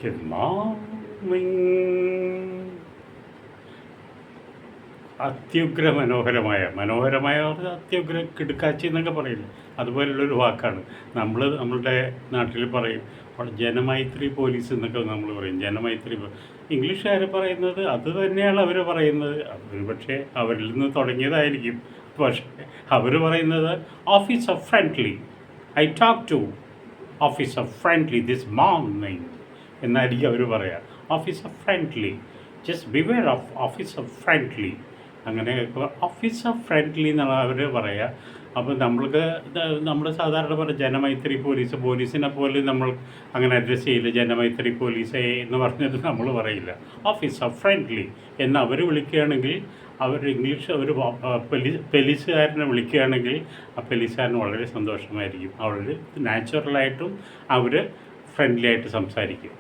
Good morning. അത്യുഗ്ര മനോഹരമായ അത്യുഗ്ര കിടുക്കാച്ചി എന്നൊക്കെ പറയില്ല, അതുപോലുള്ളൊരു വാക്കാണ്. നമ്മളുടെ നാട്ടിൽ പറയും ജനമൈത്രി പോലീസ് എന്നൊക്കെ നമ്മൾ പറയും. ഇംഗ്ലീഷുകാർ പറയുന്നത് അത് തന്നെയാണ് അവർ പറയുന്നത്. പക്ഷേ അവരിൽ നിന്ന് തുടങ്ങിയതായിരിക്കും. പക്ഷേ അവർ പറയുന്നത് officer friendly, I talk to officer friendly this morning എന്നായിരിക്കും അവർ പറയുക. Officer friendly, just beware of officer friendly, അങ്ങനെ ഓഫീസർ ഫ്രണ്ട്ലി എന്നാണ് അവർ പറയുക. അപ്പോൾ നമ്മൾ സാധാരണ പറയും ജനമൈത്രി പോലീസിനെ പോലെ നമ്മൾ അങ്ങനെ അഡ്രസ്സ് ചെയ്യില്ല. ജനമൈത്രി പോലീസേ എന്ന് പറഞ്ഞിട്ട് നമ്മൾ പറയില്ല. ഓഫീസർ ഫ്രണ്ട്ലി എന്ന് അവർ വിളിക്കുകയാണെങ്കിൽ, അവർ ഇംഗ്ലീഷ് ഒരു പോലീസുകാരനെ വിളിക്കുകയാണെങ്കിൽ ആ പോലീസുകാരന് വളരെ സന്തോഷമായിരിക്കും. അവർ നാച്ചുറലായിട്ടും അവർ ഫ്രണ്ട്ലി ആയിട്ട് സംസാരിക്കും.